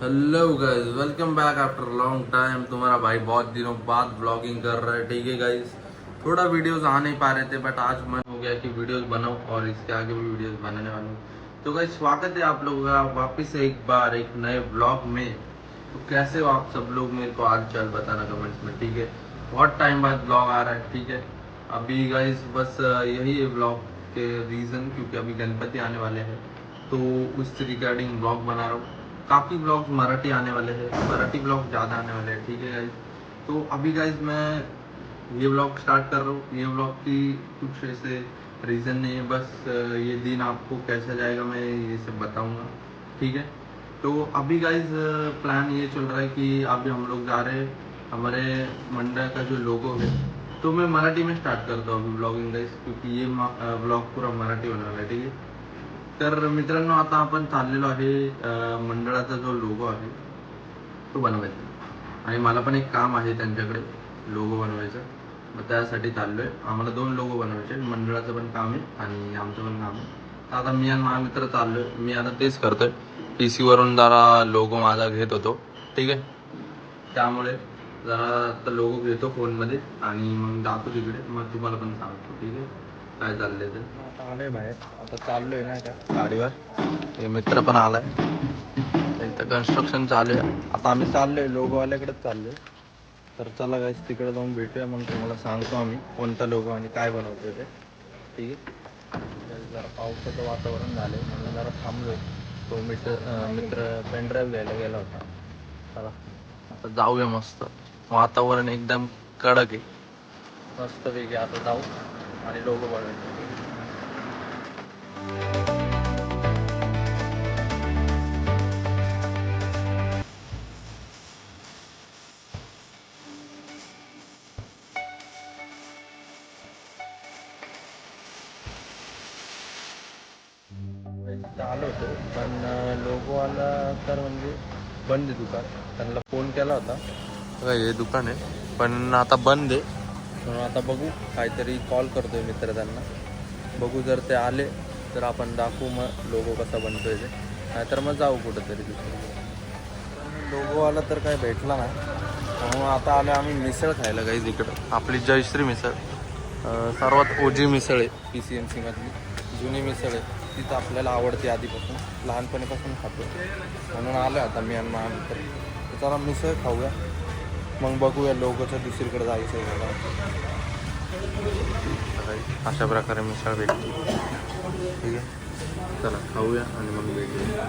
Hello guys, welcome back after long time. तुम्हारा भाई बहुत दिनों बाद ब्लॉगिंग कर रहा है। ठीक है गाइस, थोड़ा वीडियोस आ नहीं पा रहे थे बट आज मन हो गया कि वीडियोस बनाऊं और इसके आगे भी वीडियोस बनाने वाला हूं। तो गाइस, स्वागत है आप लोगों का वापस से एक बार एक नए ब्लॉग में। तो कैसे हो आप सब लोग, मेरे को आज चल बताना कमेंट्स में। ठीक है, बहुत टाइम बाद ब्लॉग आ रहा है। ठीक है, अभी गाइस बस यही है ब्लॉग के रीज़न, क्योंकि अभी गणपति आने वाले हैं तो उस रिगार्डिंग ब्लॉग बना रहा हूँ। काफ़ी ब्लॉग मराठी आने वाले हैं, मराठी ब्लॉग ज़्यादा आने वाले हैं। ठीक है गाइज, तो अभी गाइज मैं ये ब्लॉग स्टार्ट कर रहा हूँ। ये ब्लॉग की कुछ ऐसे रीज़न नहीं है, बस ये दिन आपको कैसा जाएगा मैं ये सब बताऊँगा। ठीक है, तो अभी गाइज प्लान ये चल रहा है कि अभी हम लोग जा रहे हैं हमारे मंडल का जो लोगो है, तो मैं मराठी में स्टार्ट करता हूँ अभी ब्लॉगिंग गाइज, क्योंकि ये ब्लॉग पूरा मराठी होने वाला है। ठीक है, तर मित्रांनो आता आपण चाललेलो आहे मंडळाचा जो लोगो आहे तो बनवायचा, आणि मला पण एक काम आहे त्यांच्याकडे लोगो बनवायचं, मग त्यासाठी चाललोय। आम्हाला 2 लोगो बनवायचे, मंडळाचं पण काम आहे आणि आमचं पण काम आहे। तर आता मी आणि माझा मित्र चाललोय, मी आता तेच करतोय, PC वरून जरा लोगो माझा घेत होतो। ठीक आहे, त्यामुळे जरा आता लोगो घेतो फोनमध्ये आणि मग जातो तिकडे, मग तुम्हाला पण सांगतो। ठीक आहे, काय चाललंय ते। आता आलोय बाहेर, आता चाललोय नाही का गाडीवर, हे मित्र पण आलाय, इथं कन्स्ट्रक्शन चालू आहे। आता आम्ही चाललोय लोगोवाल्याकडेच चाललोय, तर चला गाइस तिकडे जाऊन भेटूया, मग तुम्हाला सांगतो आम्ही कोणता लोगो आणि काय बनवतोय ते। ठीक आहे, जरा पावसाचं वातावरण झालंय म्हणून जरा थांबलोय। तो मित्र पेनड्राईव्ह घ्यायला गेला होता। चला आता जाऊया, मस्त वातावरण एकदम कडक आहे, मस्त वेगळे। आता जाऊ आणि लोगो बनवायचे। आलो होतो पण लोगोवाला तर म्हणजे बंद आहे दुकान, त्यांना फोन केला होता, हे दुकान आहे पण आता बंद आहे, म्हणून आता बघू काहीतरी कॉल करतोय मित्र त्यांना, बघू जर ते आले तर आपण दाखवू मग लोगो कसा बनतोय ते, नाहीतर मग जाऊ कुठंतरी दुसरं। लोगोवाला तर काय भेटला नाही, म्हणून आता आलो आम्ही मिसळ खायला काही इकडं, आपली जयश्री मिसळ, सर्वात ओजी मिसळ आहे PCMC मधली, जुनी मिसळ आहे, तिथं आपल्याला आवडते आधीपासून, लहानपणीपासून खातो, म्हणून आलो आता मी आणि माझा मित्र। चला मिसळ खाऊया, मग बघूया लोगोच्या दुसरीकडे जायचं आहे बघा। अशा प्रकारे मिसळ भेटते। ठीक आहे, चला खाऊया आणि मग भेटूया।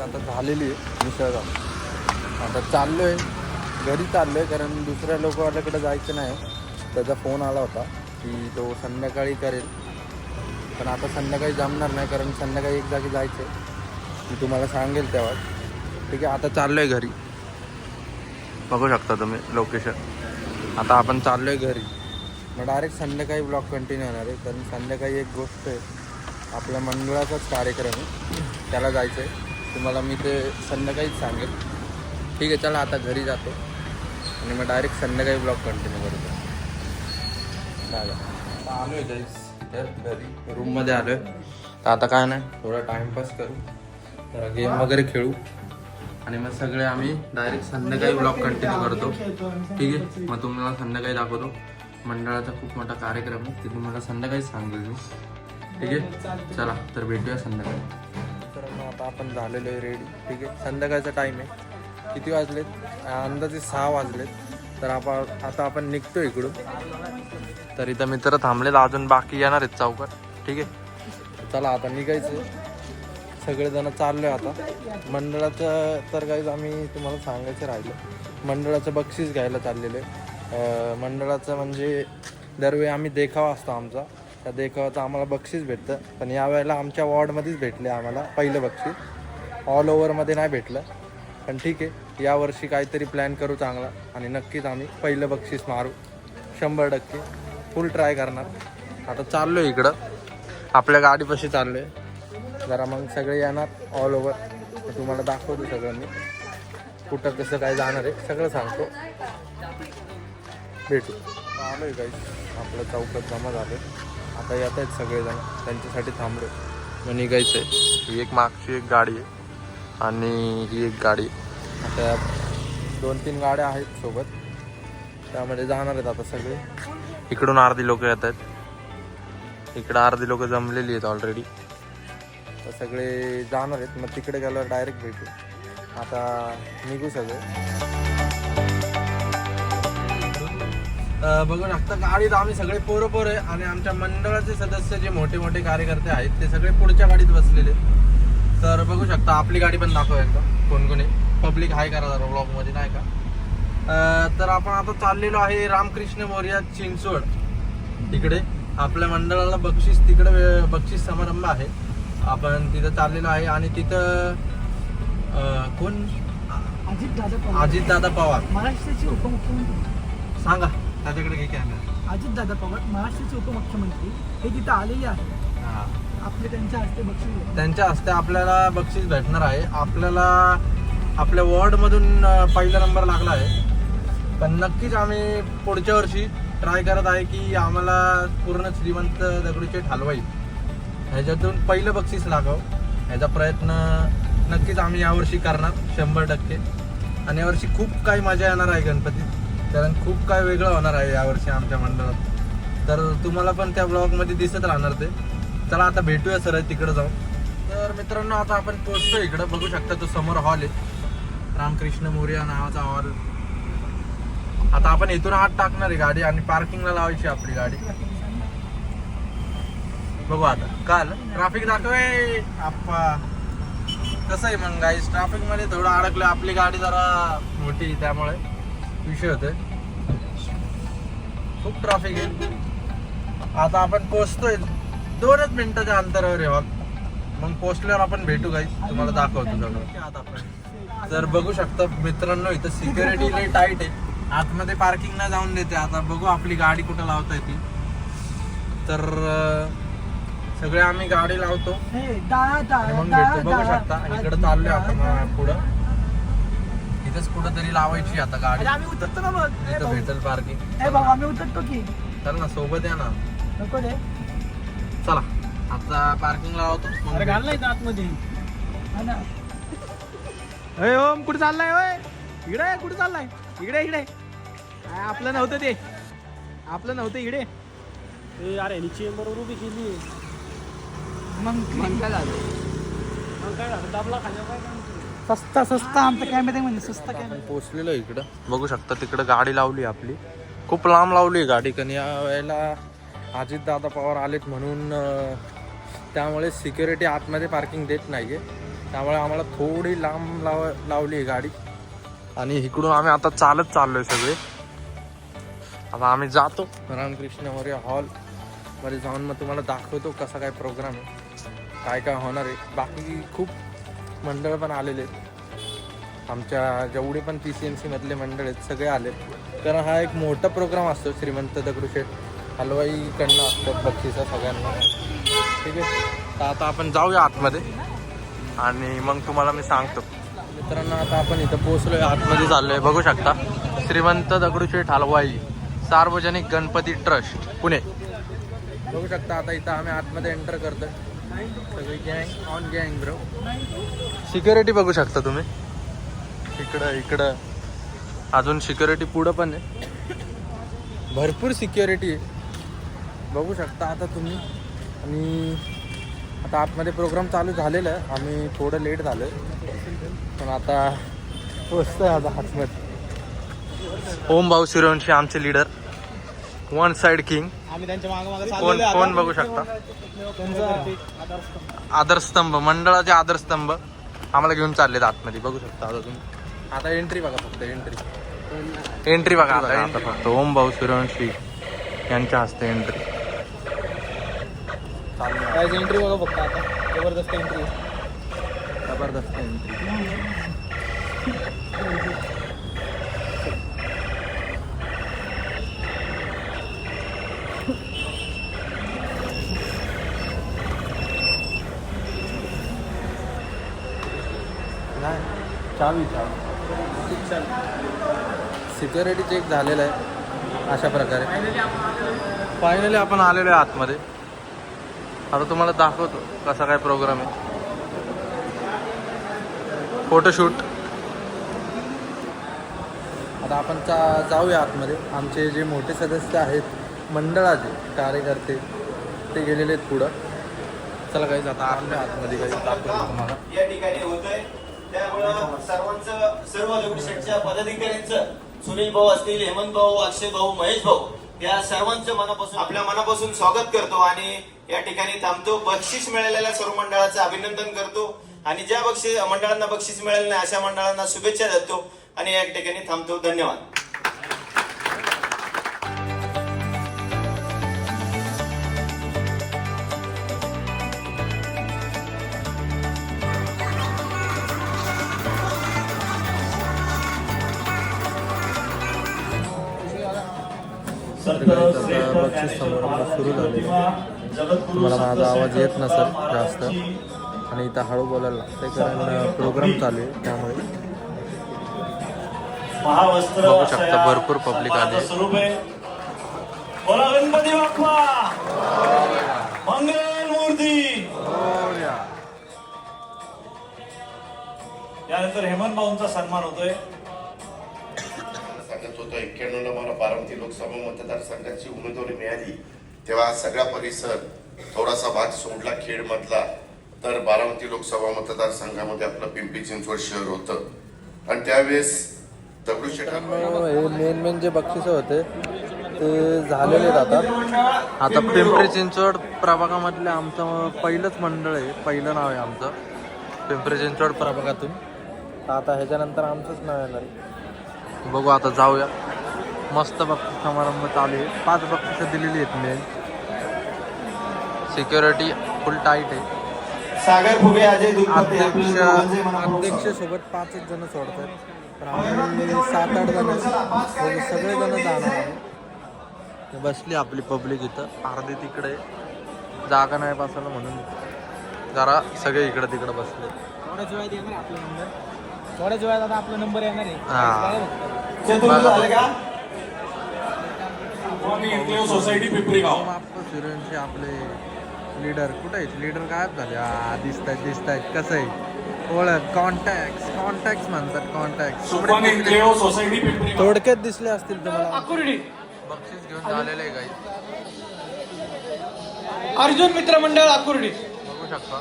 आता झालेली आहे मिसळ, आता चाललो आहे घरी, चाललो आहे कारण दुसऱ्या लोकवाल्याकडे जायचं नाही, त्याचा फोन आला होता की तो संध्याकाळी करेल, पण आता संध्याकाळी जमणार नाही कारण संध्याकाळी एक जागी जायचं आहे, मी तुम्हाला सांगेल तेव्हा। ठीक आहे, आता चाललो आहे घरी, बघू शकता तुम्ही लोकेशन। आता आपण चाललो आहे घरी, मग डायरेक्ट संध्याकाळी ब्लॉग कंटिन्यू होणार आहे, कारण संध्याकाळी एक गोष्ट आहे, आपल्या मंडळाचाच कार्यक्रम आहे, त्याला जायचं आहे, तुम्हाला मी ते संध्याकाळीच सांगेल। ठीक आहे, चला आता घरी जातो आणि मग डायरेक्ट संध्याकाळी ब्लॉग कंटिन्यू करतो। चालेल, आता आलो आहे गाईस इथं घरी, रूममध्ये आलो आहे, तर आता काय नाही, थोडा टाईमपास करू, जरा गेम वगैरे खेळू आणि मग सगळे आम्ही डायरेक्ट संध्याकाळी ब्लॉग कंटिन्यू करतो। ठीक आहे, मग तुम्हाला संध्याकाळी दाखवतो, मंडळाचा खूप मोठा कार्यक्रम आहे, ते तुम्हाला संध्याकाळी सांगेल मी। ठीक आहे, चला तर भेटूया संध्याकाळी। तर मग आता आपण झालेलो आहे रेडी। ठीक आहे, संध्याकाळचा टाईम आहे, किती वाजलेत, अंदाजे 6 वाजलेत, तर आता आपण निघतो इकडून। तर इथं मित्र थांबलेत, अजून बाकी येणार आहेत चौकात। ठीक आहे, चला आता निघायचं, सगळेजण चाललो आहे आता मंडळाचं। तर काही आम्ही तुम्हाला सांगायचं राहिलं, मंडळाचं बक्षीस घ्यायला चाललेलं आहे। मंडळाचं म्हणजे दरवेळी आम्ही देखावा असतो आमचा, त्या देखावाचं आम्हाला बक्षीस भेटतं, पण यावेळेला आमच्या वॉर्डमध्येच भेटले आम्हाला पहिलं बक्षीस, ऑल ओव्हरमध्ये नाही भेटलं, पण ठीक आहे, यावर्षी काहीतरी प्लॅन करू चांगला आणि नक्कीच आम्ही पहिलं बक्षीस मारू, 100% फुल ट्राय करणार। आता चाललो आहे इकडं, आपल्या गाडीपाशी चाललो आहे, जरा मग सगळे येणार ऑल ओव्हर, तुम्हाला दाखवतो सगळं मी, कुठं कसं काय जाणार आहे सगळं सांगतो, भेटू। आलो आहे गाईस, आपलं चौकात जमा झालं, आता येत आहेत सगळेजण, त्यांच्यासाठी थांबलो, मग निघायचं आहे। एक मागची एक गाडी आहे, आणि ही एक गाडी. आता 2-3 गाड्या आहेत सोबत, त्यामध्ये जाणार आहेत आता सगळे. इकडून अर्धी लोक येत आहेत, इकडं अर्धी लोक जमलेली आहेत ऑलरेडी, तर सगळे जाणार आहेत. मग तिकडे गेल्यावर डायरेक्ट भेटू. आता निघू सगळे. बघू शकता गाडीत आम्ही सगळे पोरं आहे आणि आमच्या मंडळाचे सदस्य जे मोठे मोठे कार्यकर्ते आहेत ते सगळे पुढच्या गाडीत बसलेले. तर बघू शकता आपली गाडी पण दाखव एकदा, कोण कोणी पब्लिक हाय करा जरा ब्लॉगमध्ये नाही का. तर आपण आता चाललेलो आहे रामकृष्ण मोरया चिंचवड. तिकडे आपल्या मंडळाला बक्षीस, तिकडे बक्षीस समारंभ आहे, आपण तिथं चाललेलो आहे. आणि तिथं कोण, अजितदादा पवार महाराष्ट्राचे उपमुख्यमंत्री, सांगा त्याच्याकडे घे कॅमेरा. अजितदादा पवार महाराष्ट्राचे उपमुख्यमंत्री हे तिथं आलेले आहेत. आपले त्यांच्या हस्ते बक्षीस, त्यांच्या हस्ते आपल्याला बक्षीस भेटणार आहे. आपल्याला आपल्या वॉर्डमधून पहिला नंबर लागला आहे, पण नक्कीच आम्ही पुढच्या वर्षी ट्राय करत आहे की आम्हाला पूर्ण श्रीमंत दगडूशेठ हलवाई ह्याच्यातून पहिलं बक्षीस लागावं, ह्याचा प्रयत्न नक्कीच आम्ही यावर्षी करणार 100%. आणि यावर्षी खूप काही मजा येणार आहे गणपतीत, कारण खूप काय वेगळं होणार आहे यावर्षी आमच्या मंडळात. तर तुम्हाला पण त्या ब्लॉगमध्ये दिसत राहणार ते. चला आता भेटूया सरळ तिकडे जाऊ. तर मित्रांनो आता आपण पोहोचतो इकडं. बघू शकता तो समोर हॉल आहे, रामकृष्ण मोरया नावाचा हॉल. आता आपण इथून आत टाकणार आहे गाडी आणि पार्किंगला लावायची आपली गाडी. बघू आता काल ट्रॅफिक दाखवे आप्पा. कसं आहे मग गाईस, ट्रॅफिक मध्ये थोडं अडकलं, आपली गाडी जरा मोठी त्यामुळे विषय होतोय, खूप ट्रॅफिक आहे. आता आपण पोहोचतोय 2च मिनिटाच्या अंतरावर आहे हॉल. मग पोहोचल्यावर आपण भेटू गाईस, तुम्हाला दाखवतो सगळं. तर बघू शकता मित्रांनो इथं सिक्युरिटी लई टाईट आहे, आतमध्ये पार्किंग नाही जाऊन देते. आता बघू आपली गाडी कुठं लावता येते. तर सगळे आम्ही गाडी लावतो आणि मग भेटतो. बघू शकता इकडे चाललोय आपण पुढं, इथंच कुठं तरी लावायची आता गाडी. आम्ही उतरतो ना मग, इथं भेटेल पार्किंग. बाबा आम्ही उतरतो की, चल ना सोबत या ना. नको रे, चला आता पार्किंग लावतो. अरे घाल नाही आतमध्ये. अरे ओम कुठे चाललाय? होय इकडे कुठे चाललाय? इकडे इकडे. आपलं नव्हतं ते, आपलं नव्हतं इकडे. अरे चेंबर उभी केली, मग काय झालं? मग काय झालं? दाबला खाल्या काय? सस्ता सस्ता आमचा कॅमेरा म्हणजे सस्ता कॅमेरा. पोहोचलेलो इकडं. बघू शकता तिकडं गाडी लावली आपली, खूप लांब लावली गाडी, कारण या वेळेला अजितदादा पवार आलेत म्हणून त्यामुळे सिक्युरिटी आतमध्ये पार्किंग देत नाहीये, त्यामुळे आम्हाला थोडी लांब लावली आहे गाडी. आणि इकडून आम्ही आता चालत चाललोय सगळे. आता आम्ही जातो रामकृष्ण मोरया हॉल मध्ये जाऊन मग तुम्हाला दाखवतो कसा काय प्रोग्राम आहे, काय काय होणार आहे. बाकी खूप मंडळ पण आलेले आहेत, आमच्या जेवढे पण PCMC मधले मंडळ आहेत सगळे आले, कारण हा एक मोठा प्रोग्राम असतो श्रीमंत दगडूशेठ हलवाईकडनं असतात बक्षिसा सगळ्यांना. ठीक आहे, तर आता आपण जाऊया आतमध्ये आणि मग तुम्हाला मी सांगतो. मित्रांनो आता आपण इथं पोहोचलोय, आतमध्ये चाललोय. बघू शकता श्रीमंत दगडूशेठ हलवाई सार्वजनिक गणपती ट्रस्ट पुणे. बघू शकता आता इथं आम्ही आतमध्ये एंटर करतोय, सगळी गँग ऑन गँग ब्रो. सिक्युरिटी बघू शकता तुम्ही, इकडं अजून सिक्युरिटी पुढं पण आहे, भरपूर सिक्युरिटी आहे बघू शकता आता तुम्ही. आणि आता आतमध्ये प्रोग्राम चालू झालेला आहे, आम्ही थोडं लेट झालं पण आता पोचतोय आता आतमध्ये. ओम भाऊ सूर्यवंशी आमचे लीडर, वन साइड किंग. आम्ही त्यांच्या मागे कोण बघू शकता, आदरस्तंभ, मंडळाचे आदरस्तंभ आम्हाला घेऊन चाललेत आतमध्ये. बघू शकता आता तुम्ही. आता एंट्री बघा, फक्त एंट्री बघा आता फक्त. ओम भाऊ सूर्यवंशी यांच्या हस्ते एंट्री. एंट्री बघा फक्त आता, जबरदस्त एंट्री. चावी सिक्युरिटी चेक झालेला आहे अशा प्रकारे. फायनली आपण आलेलो आहे आतमध्ये. आता तुम्हाला दाखवतो कसा काय प्रोग्राम आहे. फोटोशूट. आता आपण जाऊया आतमध्ये. आमचे जे मोठे सदस्य आहेत मंडळाचे कार्यकर्ते ते गेलेले आहेत पुढं. चला काही आता आपल्या आतमध्ये काही दाखवतो तुम्हाला. या ठिकाणी होतंय त्यामुळं सर्व दगडूशेठच्या पदाधिकाऱ्यांचं सुनील भाऊ असतील, हेमंत भाऊ, अक्षय भाऊ, महेश भाऊ या सर्वांचं मनापासून आपल्या मनापासून स्वागत करतो आणि या ठिकाणी थांबतो. बक्षीस मिळालेल्या सर्व मंडळाचं अभिनंदन करतो आणि ज्या मंडळांना बक्षीस मिळालं नाही अशा मंडळांना शुभेच्छा देतो आणि या ठिकाणी थांबतो. धन्यवाद. बक्षीस समारंभ सुरू झाले. तुम्हाला माझा आवाज येत नसेल जास्त आणि इथं हळू बोलायला लागतंय कारण प्रोग्राम चालू आहे त्यामुळे. बघू शकता भरपूर पब्लिक आले. गणपती बाप्पा मंगल मूर्ती. त्यानंतर हेमंत भाऊंचा सन्मान होतोय. सांगत होतो 91ला मला बारामती लोकसभा मतदारसंघाची उमेदवारी मिळाली तेव्हा सगळा परिसर थोडासा भाग सोडला खेड मधला तर बारामती लोकसभा मतदारसंघामध्ये आपलं पिंपरी चिंचवड शहर होतं आणि त्यावेळेस दगडूशेठ मेन जे बक्षीस होते ते झालेले जातात. आता पिंपरी चिंचवड प्रभागामधले आमचं पहिलंच मंडळ आहे. पहिलं नाव आहे आमचं पिंपरी चिंचवड प्रभागातून. आता ह्याच्यानंतर आमचंच नाव येणार आहे. बघू आता जाऊया. मस्त बक्षीस समारंभ चालू आहे. 5 बक्षिसं दिलेली आहेत. मेन सिक्युरिटी फुल टाईट आहे. सागर फुगे, अजय दुधपते आपले दोघांचे मनापासून अध्यक्ष सोबत 5 जण सोडतात तर आम्ही 7-8 जण सगळे जण जाणार आहे. बसली आपली पब्लिक इथं. अर्धी तिकडे जागा नाही बसायला म्हणून जरा सगळे इकडे तिकडे बसले. थोड्याच वेळात येणार आपला नंबर. थोड्याच वेळात आता आपला नंबर येणार आहे. झाले का? सोसायटी पिंपरी गाव. सुरेंचे आपले लीडर कुठे आहेत? लीडर गायब झाले. दिसत आहेत कसं आहे ओळख. कॉन्टॅक्ट म्हणतात. Contact society Pimpri. थोडक्यात दिसले असतील तुम्हाला. बक्षीस घेऊन झालेले आहे काही. अर्जुन मित्र मंडळ आकुर्डी. बघू शकता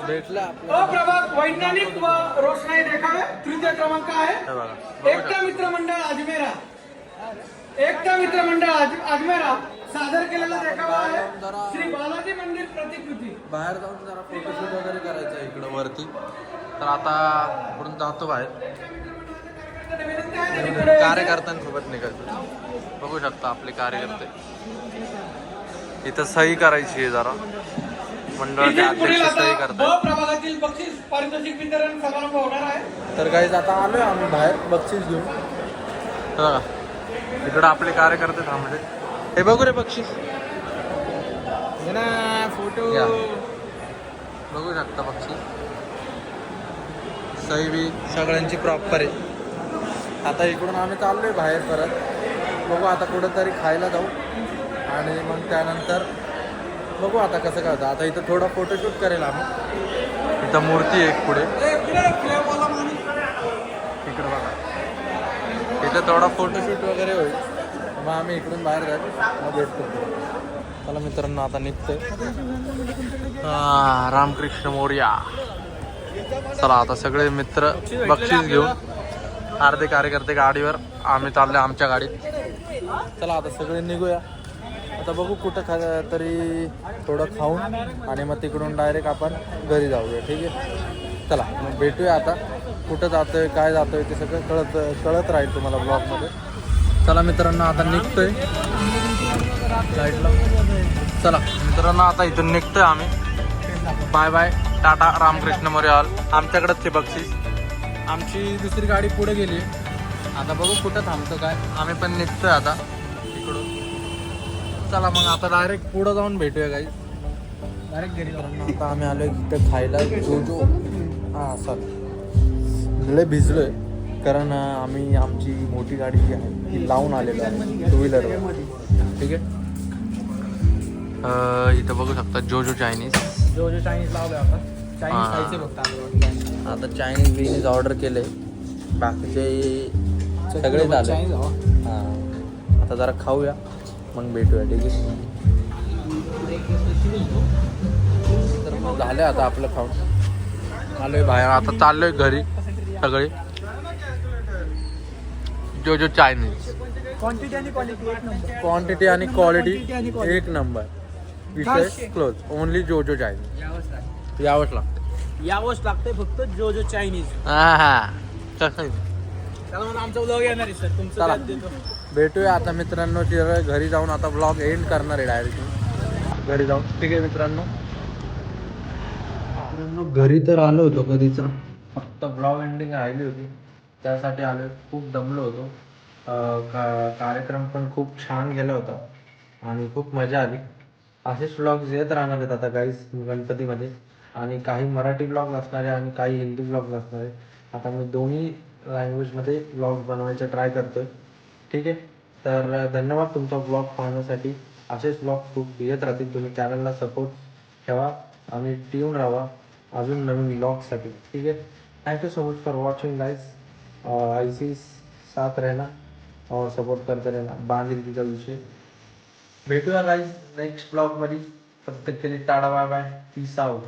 भेटला आपल्याला. अप्रभाग वैज्ञानिक व रोषणाई देखावे तृतीय क्रमांक आहे. हे बघा. एकता मित्र मंडळ अजमेरा. एकता मित्र मंडळ अजमेरा सादर केलेला देखावा आहे श्री बालाजी मंदिर प्रतिकृती. बाहेर जाऊन जरा फोटोशूट वगैरे करायचं आहे इकडं वरती. तर आता इकडून जातो बाहेर. कार्यकर्त्यांसोबत निघायचं. बघू शकता आपले कार्यकर्ते. इथं सही करायची आहे जरा. मंडळाचे अध्यक्ष सही करतात. प्रभागातील बक्षीस पारितोषिक वितरण समारंभ होणार आहे. तर काही आता आलोय आम्ही बाहेर बक्षीस घेऊन. बघा इकडं आपले कार्यकर्ते थांबले. हे बघू रे बक्षीस. फोटो बघू शकता बक्षीस. सही बी सगळ्यांची प्रॉपर आहे. आता इकडून आम्ही चाललोय बाहेर परत. बघू आता कुठंतरी खायला जाऊ आणि मग त्यानंतर बघू आता कसं काय होतं. आता इथं थोडा फोटोशूट करेल आम्ही. इथं मूर्ती आहे एक पुढे. इकडं बघा. इथं थोडा फोटोशूट वगैरे होईल. मग आम्ही इकडून बाहेर जाईल मग भेटतो. चला मित्रांनो आता निघतोय. रामकृष्ण मोरया. चला आता सगळे मित्र बक्षीस घेऊन. अर्धे कार्यकर्ते गाडीवर. आम्ही चाललोय आमच्या गाडीत. चला आता सगळे निघूया. आता बघू कुठं तरी थोडं खाऊन आणि मग तिकडून डायरेक्ट आपण घरी जाऊया. ठीक आहे. चला मग भेटूया. आता कुठं जातोय काय जातोय ते सगळं कळत राहील तुम्हाला ब्लॉगमध्ये. चला मित्रांनो आता निघतोय लाईटला. चला मित्रांनो आता इथून निघतोय आम्ही. बाय बाय टाटा रामकृष्ण मोरयाल. आमच्याकडेच ते बक्षीस. आमची दुसरी गाडी पुढे गेली. आता बघू कुठं थांबतो काय. आम्ही पण निघतोय आता इकडून. चला मग आता डायरेक्ट पुढं जाऊन भेटूया काही डायरेक्ट घरी. आता आम्ही आलोय इथं खायला. जो हां सर लय भिजलोय कारण आम्ही आमची मोठी गाडी जी आहे ती लावून आलेलो आहे 2 व्हीलरवर. ठीक आहे. इथं बघू शकता जो चायनीज जो चायनीज लावलोय आपण. चायनीज खायचे फक्त. आता चायनीज बिनीज ऑर्डर केले, बाकीचे सगळे झाले. हां आता जरा खाऊया मग भेटूया. ठीक आहे. तर मग झालं आता आपलं खाऊन आलोय बाहेर. आता चाललोय घरी सगळे. जो चायनीज क्वांटिटी आणि क्वालिटी एक नंबर. क्वांटिटी आणि क्वालिटी Quantity आणि quality. एक नंबर. विषय क्लोज. ओनली जो चायनीज यावंच लागतं. यावंच लागतंय फक्त जो चायनीज. हां हां कसं त्याला मला आमचा ब्लॉग येणार आहे सर तुमचं चला. त्यात देतो. भेटूया आता मित्रांनो. घरी जाऊन आता ब्लॉग एंड करणार आहे डायरेक्ट घरी जाऊन. ठीक आहे मित्रांनो. घरी तर आलो होतो कधीचा, फक्त ब्लॉग एंडिंग राहिली होती त्यासाठी आलो. खूप दमलो होतो. कार्यक्रम पण खूप छान गेला होता आणि खूप मजा आली. असेच ब्लॉग्स येत राहणार आहेत आता काहीच गणपतीमध्ये. आणि काही मराठी ब्लॉग असणारे आणि काही हिंदी ब्लॉग असणारे. आता मी दोन्ही लँग्वेजमध्ये ब्लॉग बनवायचा ट्राय करतोय. ठीक आहे. तर धन्यवाद तुमचा ब्लॉग पाहण्यासाठी. असेच ब्लॉग खूप येत राहतील. तुम्ही चॅनलला सपोर्ट ठेवा आणि ट्यून राहा अजून नवीन ब्लॉगसाठी. ठीक है. Thank you so much for watching guys. ऐसी साथ रहना और सपोर्ट करते रहना. बांधिलकीचा विषय. भेटूया गाइस नेक्स्ट ब्लॉगमध्ये. प्रत्येक केली टाळा. Bye bye. Peace out.